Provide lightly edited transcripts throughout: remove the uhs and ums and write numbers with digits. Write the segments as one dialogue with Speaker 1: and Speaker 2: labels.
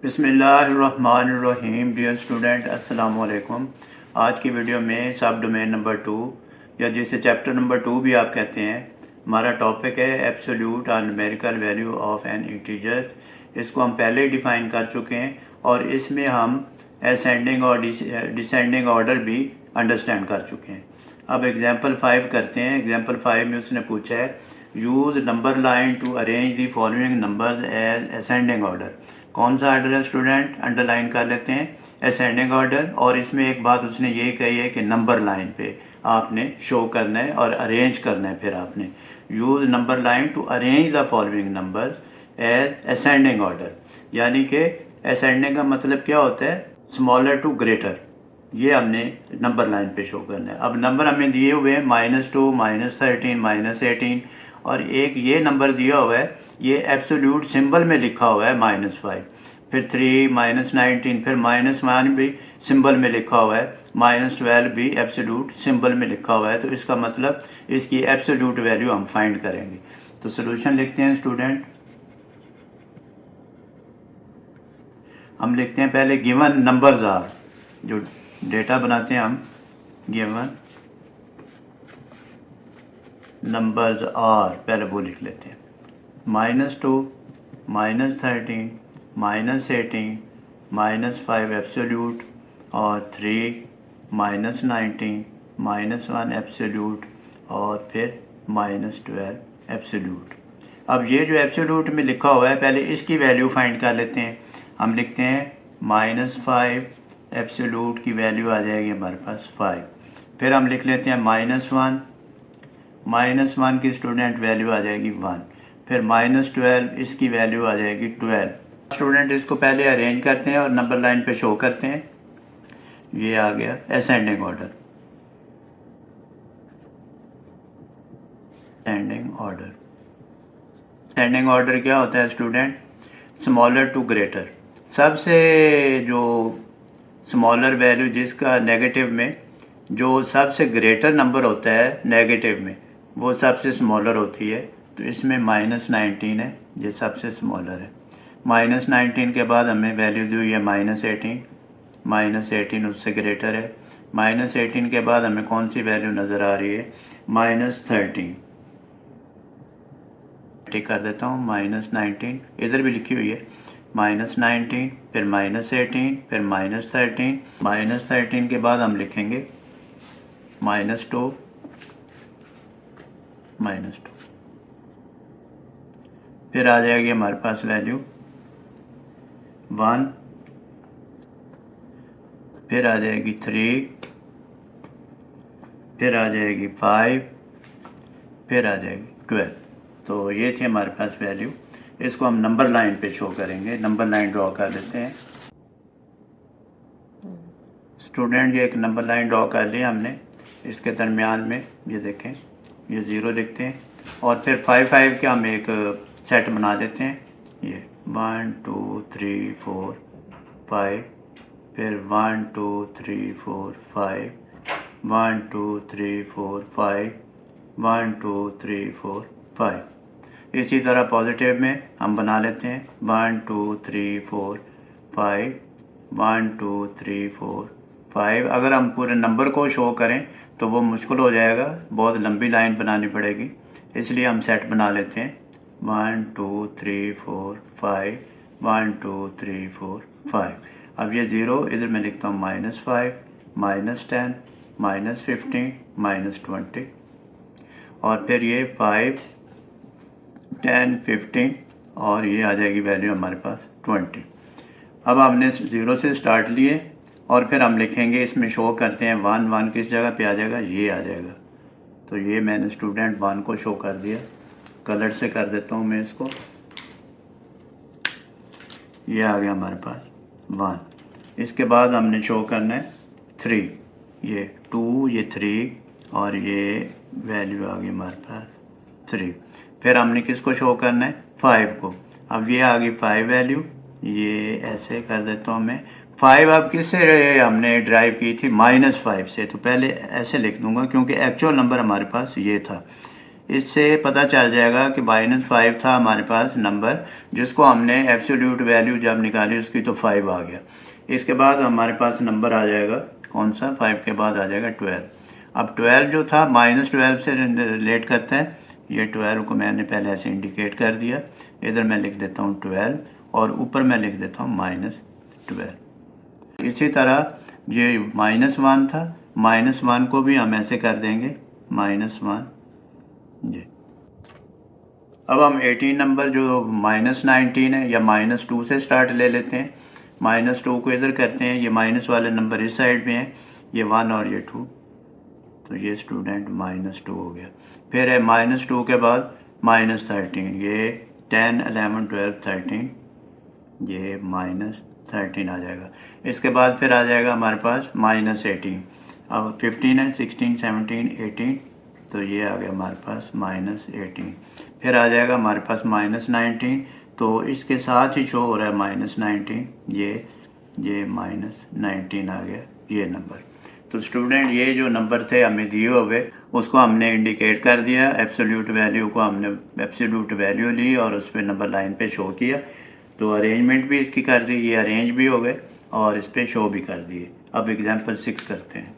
Speaker 1: बिस्मिल्लाहिर्रहमानिर्रहीम। Dear student, अस्सलाम वालेकुम। आज की वीडियो में सब डोमेन नंबर 2 या जिसे चैप्टर नंबर 2 भी आप कहते हैं, हमारा टॉपिक है एब्सोल्यूट और numerical value of N integer. इसको हम पहले ही डिफ़ाइन कर चुके हैं और इसमें हम असेंडिंग और डिसेंडिंग ऑर्डर भी अंडरस्टैंड कर चुके हैं। अब एग्जाम्पल 5 करते हैं। एग्जाम्पल 5 में उसने पूछा है use number line to arrange the following numbers as ascending order. कौन सा ऑर्डर है स्टूडेंट? अंडरलाइन कर लेते हैं, असेंडिंग ऑर्डर। और इसमें एक बात उसने ये कही है कि नंबर लाइन पे आपने शो करना है और अरेंज करना है। फिर आपने use number line to arrange the following numbers as ascending order, यानी कि असेंडिंग का मतलब क्या होता है? Smaller to greater. ये हमने नंबर लाइन पे शो करना है। अब नंबर हमें दिए हुए हैं -2, -13, -18 और एक ये नंबर दिया हुआ है, ये एब्सोल्यूट सिंबल में लिखा हुआ है -5, फिर 3, -19, फिर -1 भी सिंबल में लिखा हुआ है, -12 भी एब्सोल्यूट सिंबल में लिखा हुआ है। तो इसका मतलब इसकी एब्सोल्यूट वैल्यू हम फाइंड करेंगे। तो सोल्यूशन लिखते हैं स्टूडेंट। हम लिखते हैं पहले गिवन नंबर्स आर, जो डेटा बनाते हैं हम, गिवन नंबर्स आर पहले वो लिख लेते हैं। -2, -13, -18, -5 एब्सोल्यूट और 3, -19, -1 एब्सोल्यूट और फिर -12 एब्सोल्यूट। अब ये जो एब्सोल्यूट में लिखा हुआ है, पहले इसकी वैल्यू फाइंड कर लेते हैं। हम लिखते हैं -5 एब्सोल्यूट की वैल्यू आ जाएगी हमारे पास 5। फिर हम लिख लेते हैं -1 की स्टूडेंट वैल्यू आ जाएगी 1। फिर -12 इसकी वैल्यू आ जाएगी 12। स्टूडेंट इसको पहले अरेंज करते हैं और नंबर लाइन पे शो करते हैं। ये आ गया असेंडिंग ऑर्डर। असेंडिंग ऑर्डर क्या होता है स्टूडेंट? Smaller to greater. सबसे जो स्मॉलर वैल्यू जिसका नेगेटिव में जो सबसे ग्रेटर नंबर होता है नेगेटिव में, वो सबसे स्मॉलर होती है। तो इसमें -19 है, ये सबसे स्मॉलर है। -19 के बाद हमें वैल्यू दी हुई है -18 उससे ग्रेटर है। -18 के बाद हमें कौन सी वैल्यू नज़र आ रही है? -13। टिक कर देता हूँ, -19 इधर भी लिखी हुई है, -19 फिर -18 फिर -13। -13 के बाद हम लिखेंगे -2 फिर आ जाएगी हमारे पास वैल्यू 1, फिर आ जाएगी 3, फिर आ जाएगी 5, फिर आ जाएगी 12। तो ये थी हमारे पास वैल्यू। इसको हम नंबर लाइन पे शो करेंगे। नंबर लाइन ड्रॉ कर लेते हैं स्टूडेंट। ये एक नंबर लाइन ड्रॉ कर ली हमने। इसके दरमियान में ये देखें, ये 0 लिखते हैं और फिर 5 के हम एक सेट बना देते हैं। ये 1 2 3 4 5, फिर 1 2 3 4 5, 1 2 3 4 5, 1 2 3 4 5। इसी तरह पॉजिटिव में हम बना लेते हैं 1 2 3 4 5, 1 2 3 4 5। अगर हम पूरे नंबर को शो करें तो वो मुश्किल हो जाएगा, बहुत लंबी लाइन बनानी पड़ेगी, इसलिए हम सेट बना लेते हैं 1 2 3 4 5, 1 2 3 4 5। अब ये 0 इधर मैं लिखता हूँ -5, -10, -15, -20 और फिर ये 5 10 15 और ये आ जाएगी वैल्यू हमारे पास 20। अब हमने 0 से स्टार्ट लिए और फिर हम लिखेंगे, इसमें शो करते हैं 1 किस जगह पे आ जाएगा? ये आ जाएगा। तो ये मैंने स्टूडेंट 1 को शो कर दिया। कलर से कर देता हूँ मैं इसको। ये आ गया हमारे पास 1। इसके बाद हमने शो करना है 3, ये 2, ये 3 और ये वैल्यू आ गई हमारे पास 3। फिर हमने किसको शो करना है? 5 को। अब ये आ गई 5 वैल्यू। ये ऐसे कर देता हूँ मैं। 5 अब किससे हमने ड्राइव की थी? -5 से। तो पहले ऐसे लिख दूंगा क्योंकि एक्चुअल नंबर हमारे पास ये था। इससे पता चल जाएगा कि -5 था हमारे पास नंबर, जिसको हमने एब्सोल्यूट वैल्यू जब निकाली उसकी तो 5 आ गया। इसके बाद हमारे पास नंबर आ जाएगा कौन सा, 5 के बाद आ जाएगा 12। अब 12 जो था -12 से रिलेट करता है। ये 12 को मैंने पहले ऐसे इंडिकेट कर दिया, इधर मैं लिख देता हूँ 12 और ऊपर मैं लिख देता हूँ -12। इसी तरह ये -1 था, -1 को भी हम ऐसे कर देंगे -1 जी। अब हम 18 नंबर जो -19 है या -2 से स्टार्ट ले लेते हैं। -2 को इधर करते हैं, ये माइनस वाले नंबर इस साइड में है, ये 1 और ये 2, तो ये स्टूडेंट -2 हो गया। फिर है -2 के बाद -13, ये 10, 11, 12, 13, ये -13 आ जाएगा। इसके बाद फिर आ जाएगा हमारे पास -18। अब 15 है, 16, 17, 18, तो ये आ गया हमारे पास -18। फिर आ जाएगा हमारे पास -19, तो इसके साथ ही शो हो रहा है -19, ये -19 आ गया ये नंबर। तो स्टूडेंट ये जो नंबर थे हमें दिए हुए, उसको हमने इंडिकेट कर दिया, एब्सोल्यूट वैल्यू को हमने एब्सोल्यूट वैल्यू ली और उस पर नंबर लाइन पे शो किया। तो अरेंजमेंट भी इसकी कर दी, ये अरेंज भी हो गए और इस पर शो भी कर दिए। अब एग्जांपल 6 करते हैं।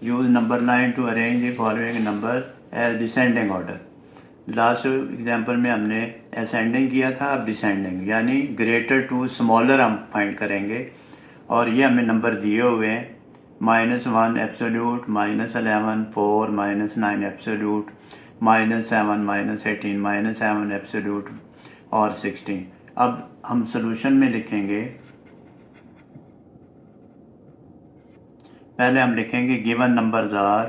Speaker 1: Use number line to arrange the following number as descending order. Last example में हमने असेंडिंग किया था, अब डिसेंडिंग, यानी ग्रेटर टू स्मॉलर हम फाइंड करेंगे। और ये हमें नंबर दिए हुए हैं -1 एब्सोल्यूट, -11, 4, -9 एब्सोल्यूट, -7, -18, -7 एब्सोल्यूट और 16। अब हम सॉल्यूशन में लिखेंगे, पहले हम लिखेंगे गिवन नंबर्स आर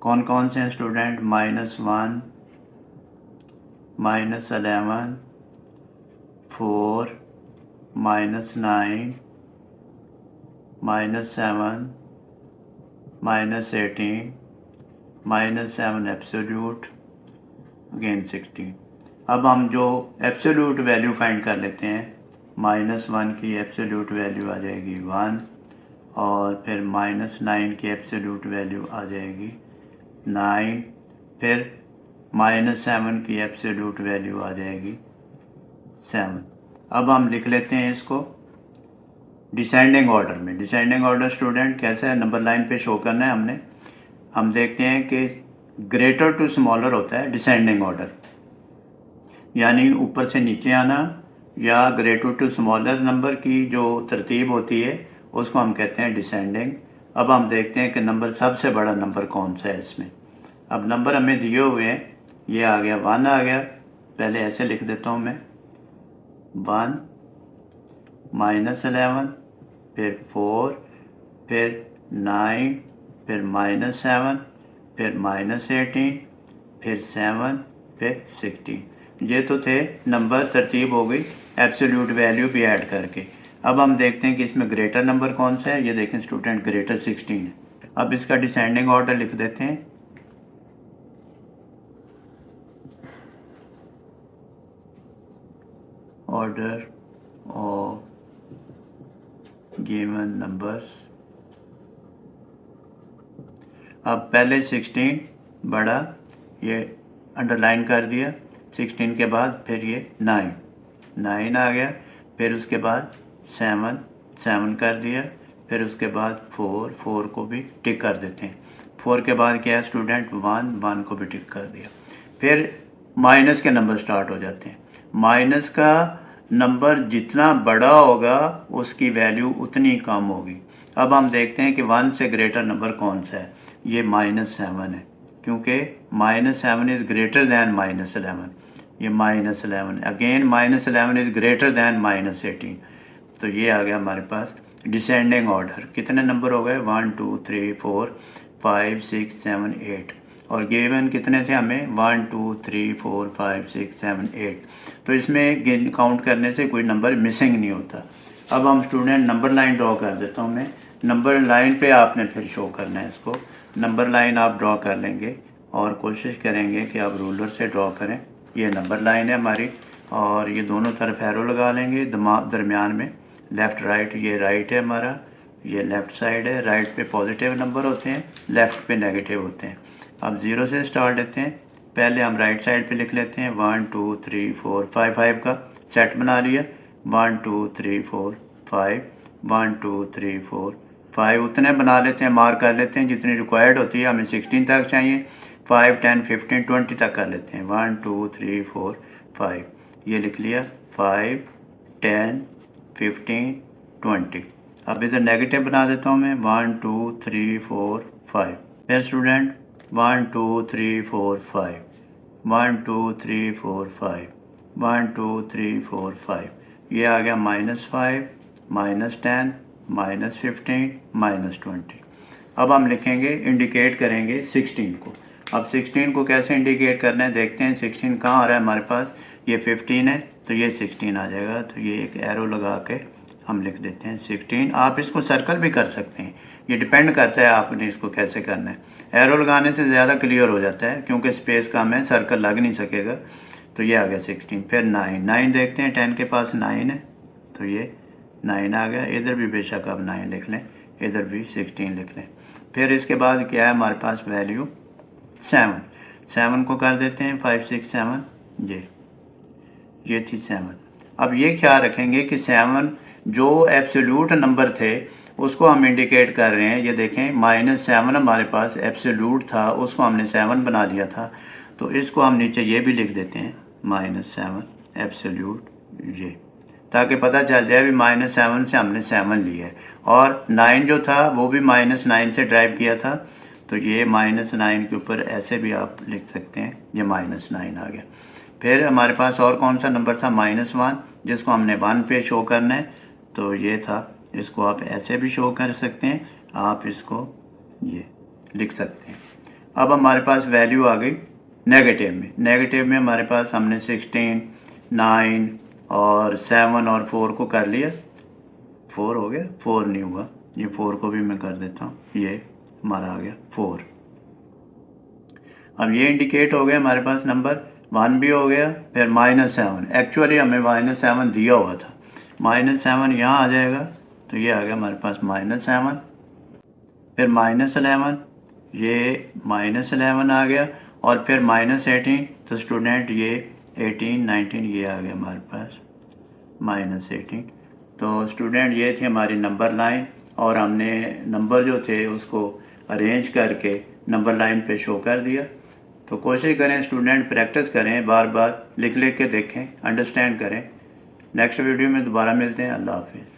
Speaker 1: कौन कौन से हैं स्टूडेंट, -1, -11, 4, -9, -7, -18, -7 एब्सोल्यूट, अगेन 16। अब हम जो एब्सोल्यूट वैल्यू फाइंड कर लेते हैं, -1 की एब्सोल्यूट वैल्यू आ जाएगी 1 और फिर -9 की एब्सोल्यूट वैल्यू आ जाएगी 9, फिर -7 की एब्सोल्यूट वैल्यू आ जाएगी 7। अब हम लिख लेते हैं इसको डिसेंडिंग ऑर्डर में। डिसेंडिंग ऑर्डर स्टूडेंट कैसे है, नंबर लाइन पे शो करना है हमने। हम देखते हैं कि ग्रेटर टू स्मॉलर होता है डिसेंडिंग ऑर्डर, यानी ऊपर से नीचे आना, या ग्रेटर टू स्मॉलर नंबर की जो तरतीब होती है उसको हम कहते हैं डिसेंडिंग। अब हम देखते हैं कि नंबर सबसे बड़ा नंबर कौन सा है इसमें। अब नंबर हमें दिए हुए हैं, ये आ गया 1 आ गया, पहले ऐसे लिख देता हूँ मैं 1, -11, फिर 4, फिर 9, फिर -7, फिर -18, फिर 7, फिर 16। ये तो थे नंबर, तरतीब हो गई एब्सोल्यूट वैल्यू भी ऐड करके। अब हम देखते हैं कि इसमें ग्रेटर नंबर कौन सा है। ये देखें स्टूडेंट, ग्रेटर 16 है। अब इसका डिसेंडिंग ऑर्डर लिख देते हैं, ऑर्डर ऑफ गिवन नंबर्स। अब पहले 16 बड़ा, ये अंडरलाइन कर दिया, 16 के बाद फिर ये 9 आ गया, फिर उसके बाद 7 कर दिया, फिर उसके बाद 4 को भी टिक कर देते हैं। 4 के बाद क्या है स्टूडेंट, 1 को भी टिक कर दिया। फिर माइनस के नंबर स्टार्ट हो जाते हैं। माइनस का नंबर जितना बड़ा होगा उसकी वैल्यू उतनी कम होगी। अब हम देखते हैं कि 1 से ग्रेटर नंबर कौन सा है। ये -7 है, क्योंकि -7 इज़ ग्रेटर दैन -11। ये -11, अगेन -11 इज़ ग्रेटर दैन -18। तो ये आ गया हमारे पास डिसेंडिंग ऑर्डर। कितने नंबर हो गए, 1, 2, 3, 4, 5, 6, 7, 8। और गिवन कितने थे हमें, 1, 2, 3, 4, 5, 6, 7, 8। तो इसमें काउंट करने से कोई नंबर मिसिंग नहीं होता। अब हम स्टूडेंट नंबर लाइन ड्रॉ कर देता हूँ मैं। नंबर लाइन पे आपने फिर शो करना है इसको। नंबर लाइन आप ड्रॉ कर लेंगे और कोशिश करेंगे कि आप रूलर से ड्रॉ करें। ये नंबर लाइन है हमारी और ये दोनों तरफ एरो लगा लेंगे, दरमियान में लेफ़्ट राइट, ये राइट है हमारा, ये लेफ़्ट साइड है, राइट पे पॉजिटिव नंबर होते हैं, लेफ़्ट पे नेगेटिव होते हैं। अब 0 से स्टार्ट लेते हैं। पहले हम राइट साइड पे लिख लेते हैं 1 2 3 4 5 5 का सेट बना लिया। 1 2 3 4 5 1 2 3 4 5 उतने बना लेते हैं, मार्क कर लेते हैं जितनी रिक्वायर्ड होती है। हमें 16 तक चाहिए, 5 10 15 20 तक कर लेते हैं। 1 2 3 4 5 ये लिख लिया। 5 10 15 20। अब इधर नेगेटिव बना देता हूँ मैं। 1 2 3 4 5। फिर स्टूडेंट 1 2 3 4 5 1 2 3 4 5 1 2 3 4 5। ये आ गया -5 -10 -15 -20। अब हम लिखेंगे, इंडिकेट करेंगे 16 को। अब 16 को कैसे इंडिकेट करना है देखते हैं। 16 कहाँ आ रहा है हमारे पास, ये 15 है तो ये 16 आ जाएगा। तो ये एक एरो लगा के हम लिख देते हैं 16। आप इसको सर्कल भी कर सकते हैं, ये डिपेंड करता है आपने इसको कैसे करना है। एरो लगाने से ज़्यादा क्लियर हो जाता है क्योंकि स्पेस कम है, सर्कल लग नहीं सकेगा। तो ये आ गया 16। फिर 9 देखते हैं, 10 के पास 9 है तो ये 9 आ गया। इधर भी बेशक आप 9 लिख लें, इधर भी 16 लिख लें। फिर इसके बाद क्या है हमारे पास वैल्यू 7 को कर देते हैं 5 6 7। ये थी 7। अब ये ख्याल रखेंगे कि 7 जो एब्सोल्यूट नंबर थे उसको हम इंडिकेट कर रहे हैं। ये देखें -7 हमारे पास एब्सोल्यूट था, उसको हमने 7 बना लिया था। तो इसको हम नीचे ये भी लिख देते हैं -7 एब्सोल्यूट, ये ताकि पता चल जाए भी -7 से हमने 7 लिया है। और 9 जो था वो भी -9 से ड्राइव किया था। तो ये -9 के ऊपर ऐसे भी आप लिख सकते हैं, ये -9 आ गया। फिर हमारे पास और कौन सा नंबर था, -1, जिसको हमने 1 पे शो करना है। तो ये था, इसको आप ऐसे भी शो कर सकते हैं, आप इसको ये लिख सकते हैं। अब हमारे पास वैल्यू आ गई नेगेटिव में। नेगेटिव में हमारे पास हमने 16 9 और 7 और 4 को कर लिया। 4 हो गया, 4 नहीं हुआ, ये 4 को भी मैं कर देता हूँ, ये हमारा आ गया 4। अब ये इंडिकेट हो गया हमारे पास नंबर 1 भी हो गया। फिर -7, एक्चुअली हमें -7 दिया हुआ था, -7 यहाँ आ जाएगा। तो ये आ गया हमारे पास -7। फिर -11, ये -11 आ गया। और फिर -18। तो स्टूडेंट ये 18 19 ये आ गया हमारे पास -18। तो स्टूडेंट ये थी हमारी नंबर लाइन, और हमने नंबर जो थे उसको अरेंज करके नंबर लाइन पे शो कर दिया। तो कोशिश करें स्टूडेंट, प्रैक्टिस करें, बार बार लिख लिख के देखें, अंडरस्टैंड करें। नेक्स्ट वीडियो में दोबारा मिलते हैं। अल्लाह हाफिज़।